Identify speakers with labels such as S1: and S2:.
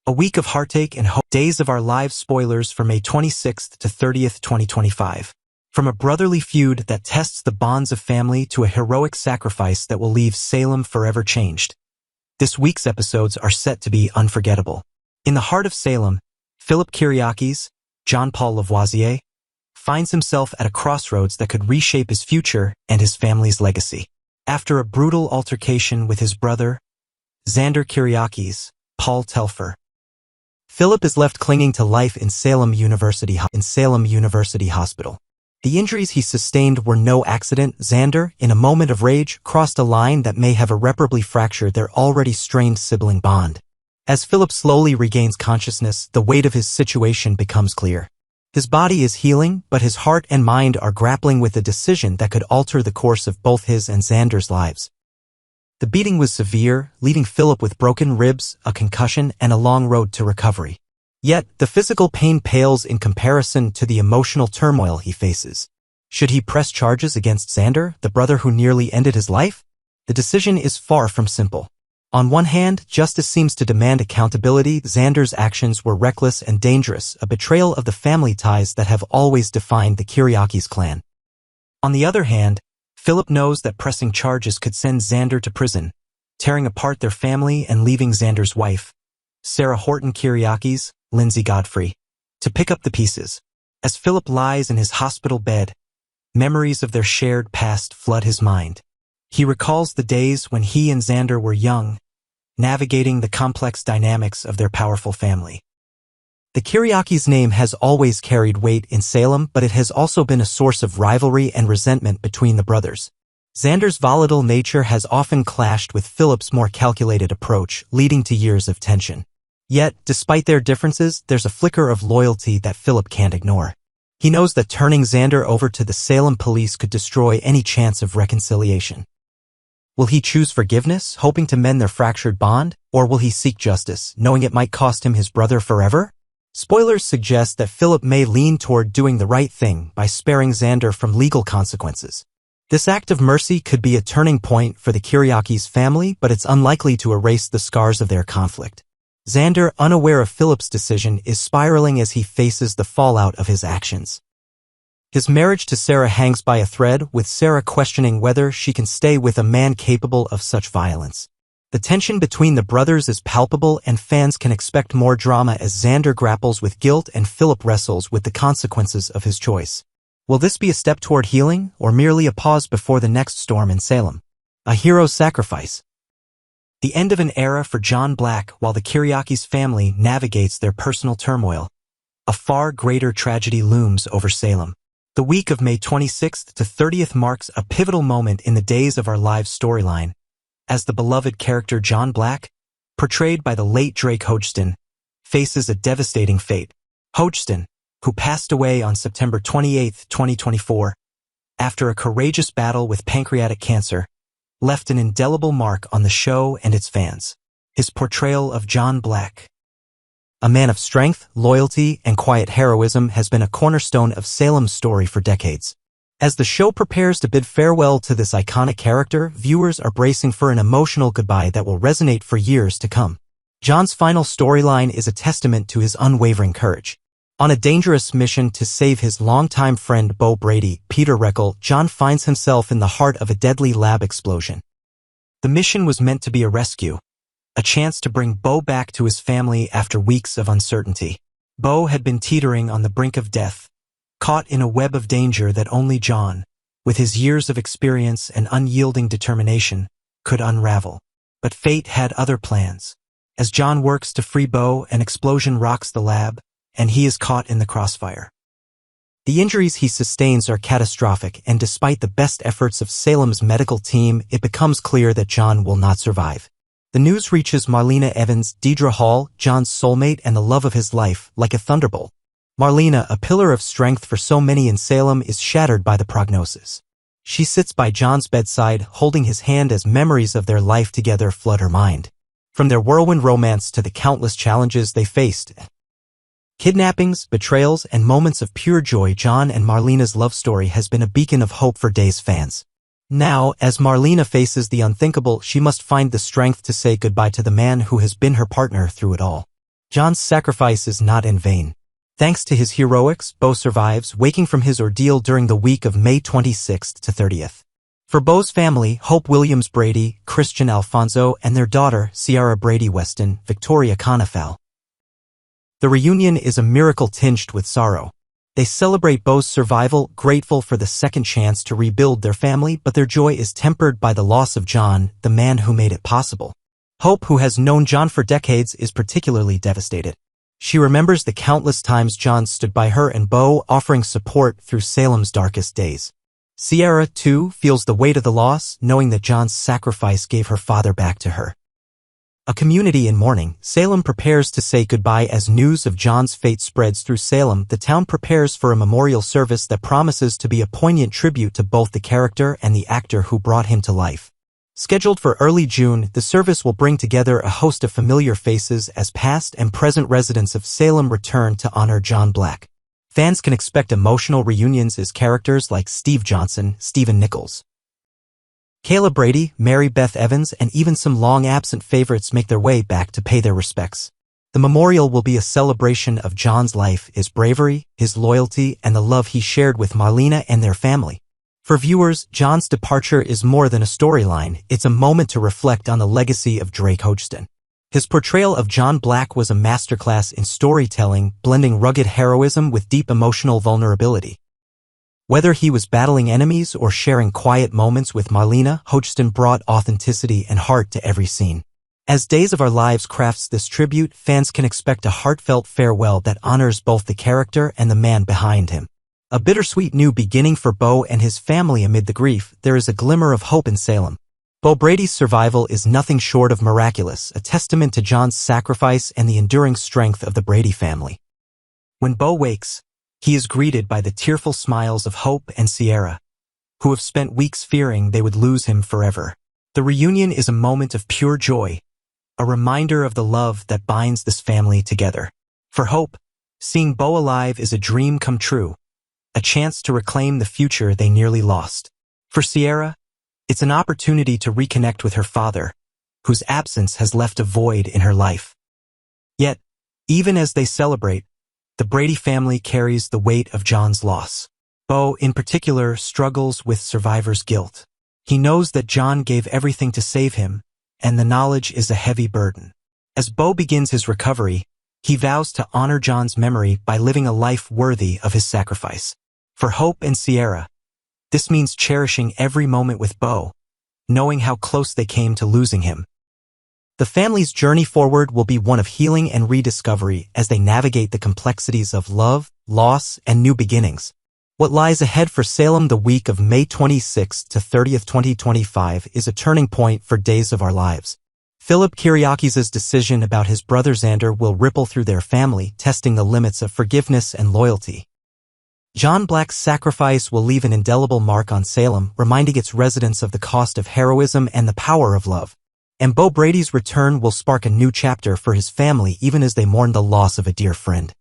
S1: A week of heartache and hope. Days of Our Lives spoilers for May 26th to 30th, 2025. From a brotherly feud that tests the bonds of family to a heroic sacrifice that will leave Salem forever changed. This week's episodes are set to be unforgettable. In the heart of Salem, Phillip Kiriakis, Jean-Paul Lavoisier, finds himself at a crossroads that could reshape his future and his family's legacy. After a brutal altercation with his brother, Xander Kiriakis, Paul Telfer, Phillip is left clinging to life in Salem University Hospital. The injuries he sustained were no accident. Xander, in a moment of rage, crossed a line that may have irreparably fractured their already strained sibling bond. As Phillip slowly regains consciousness, the weight of his situation becomes clear. His body is healing, but his heart and mind are grappling with a decision that could alter the course of both his and Xander's lives. The beating was severe, leaving Phillip with broken ribs, a concussion, and a long road to recovery. Yet, the physical pain pales in comparison to the emotional turmoil he faces. Should he press charges against Xander, the brother who nearly ended his life? The decision is far from simple. On one hand, justice seems to demand accountability. Xander's actions were reckless and dangerous, a betrayal of the family ties that have always defined the Kiriakis clan. On the other hand, Phillip knows that pressing charges could send Xander to prison, tearing apart their family and leaving Xander's wife, Sarah Horton Kiriakis, Lindsay Godfrey, to pick up the pieces. As Phillip lies in his hospital bed, memories of their shared past flood his mind. He recalls the days when he and Xander were young, navigating the complex dynamics of their powerful family. The Kiriakis name has always carried weight in Salem, but it has also been a source of rivalry and resentment between the brothers. Xander's volatile nature has often clashed with Phillip's more calculated approach, leading to years of tension. Yet, despite their differences, there's a flicker of loyalty that Phillip can't ignore. He knows that turning Xander over to the Salem police could destroy any chance of reconciliation. Will he choose forgiveness, hoping to mend their fractured bond, or will he seek justice, knowing it might cost him his brother forever? Spoilers suggest that Phillip may lean toward doing the right thing by sparing Xander from legal consequences. This act of mercy could be a turning point for the Kiriakis family, but it's unlikely to erase the scars of their conflict. Xander, unaware of Phillip's decision, is spiraling as he faces the fallout of his actions. His marriage to Sarah hangs by a thread, with Sarah questioning whether she can stay with a man capable of such violence. The tension between the brothers is palpable, and fans can expect more drama as Xander grapples with guilt and Phillip wrestles with the consequences of his choice. Will this be a step toward healing, or merely a pause before the next storm in Salem? A hero's sacrifice. The end of an era for John Black while the Kiriakis family navigates their personal turmoil. A far greater tragedy looms over Salem. The week of May 26th to 30th marks a pivotal moment in the Days of Our Lives storyline, as the beloved character John Black, portrayed by the late Drake Hodgson, faces a devastating fate. Hodgson, who passed away on September 28, 2024, after a courageous battle with pancreatic cancer, left an indelible mark on the show and its fans. His portrayal of John Black, a man of strength, loyalty, and quiet heroism, has been a cornerstone of Salem's story for decades. As the show prepares to bid farewell to this iconic character, viewers are bracing for an emotional goodbye that will resonate for years to come. John's final storyline is a testament to his unwavering courage. On a dangerous mission to save his longtime friend Bo Brady, Peter Reckel, John finds himself in the heart of a deadly lab explosion. The mission was meant to be a rescue, a chance to bring Bo back to his family after weeks of uncertainty. Bo had been teetering on the brink of death, caught in a web of danger that only John, with his years of experience and unyielding determination, could unravel. But fate had other plans. As John works to free Bo, an explosion rocks the lab, and he is caught in the crossfire. The injuries he sustains are catastrophic, and despite the best efforts of Salem's medical team, it becomes clear that John will not survive. The news reaches Marlena Evans, Deidre Hall, John's soulmate and the love of his life, like a thunderbolt. Marlena, a pillar of strength for so many in Salem, is shattered by the prognosis. She sits by John's bedside, holding his hand as memories of their life together flood her mind. From their whirlwind romance to the countless challenges they faced, kidnappings, betrayals, and moments of pure joy, John and Marlena's love story has been a beacon of hope for Days fans. Now, as Marlena faces the unthinkable, she must find the strength to say goodbye to the man who has been her partner through it all. John's sacrifice is not in vain. Thanks to his heroics, Bo survives, waking from his ordeal during the week of May 26th to 30th. For Bo's family, Hope Williams Brady, Christian Alfonso, and their daughter, Ciara Brady Weston, Victoria Conifal. The reunion is a miracle tinged with sorrow. They celebrate Bo's survival, grateful for the second chance to rebuild their family, but their joy is tempered by the loss of John, the man who made it possible. Hope, who has known John for decades, is particularly devastated. She remembers the countless times John stood by her and Bo, offering support through Salem's darkest days. Ciara, too, feels the weight of the loss, knowing that John's sacrifice gave her father back to her. A community in mourning, Salem prepares to say goodbye as news of John's fate spreads through Salem. The town prepares for a memorial service that promises to be a poignant tribute to both the character and the actor who brought him to life. Scheduled for early June, the service will bring together a host of familiar faces as past and present residents of Salem return to honor John Black. Fans can expect emotional reunions as characters like Steve Johnson, Stephen Nichols, Kayla Brady, Mary Beth Evans, and even some long-absent favorites make their way back to pay their respects. The memorial will be a celebration of John's life, his bravery, his loyalty, and the love he shared with Marlena and their family. For viewers, John's departure is more than a storyline, it's a moment to reflect on the legacy of Drake Hodgson. His portrayal of John Black was a masterclass in storytelling, blending rugged heroism with deep emotional vulnerability. Whether he was battling enemies or sharing quiet moments with Marlena, Hodgson brought authenticity and heart to every scene. As Days of Our Lives crafts this tribute, fans can expect a heartfelt farewell that honors both the character and the man behind him. A bittersweet new beginning for Bo and his family amid the grief. There is a glimmer of hope in Salem. Bo Brady's survival is nothing short of miraculous, a testament to John's sacrifice and the enduring strength of the Brady family. When Bo wakes, he is greeted by the tearful smiles of Hope and Ciara, who have spent weeks fearing they would lose him forever. The reunion is a moment of pure joy, a reminder of the love that binds this family together. For Hope, seeing Bo alive is a dream come true, a chance to reclaim the future they nearly lost. For Ciara, it's an opportunity to reconnect with her father, whose absence has left a void in her life. Yet, even as they celebrate, the Brady family carries the weight of John's loss. Bo, in particular, struggles with survivor's guilt. He knows that John gave everything to save him, and the knowledge is a heavy burden. As Bo begins his recovery, he vows to honor John's memory by living a life worthy of his sacrifice. For Hope and Ciara, this means cherishing every moment with Bo, knowing how close they came to losing him. The family's journey forward will be one of healing and rediscovery as they navigate the complexities of love, loss, and new beginnings. What lies ahead for Salem the week of May 26th to 30th, 2025 is a turning point for Days of Our Lives. Phillip Kiriakis' decision about his brother Xander will ripple through their family, testing the limits of forgiveness and loyalty. John Black's sacrifice will leave an indelible mark on Salem, reminding its residents of the cost of heroism and the power of love. And Bo Brady's return will spark a new chapter for his family even as they mourn the loss of a dear friend.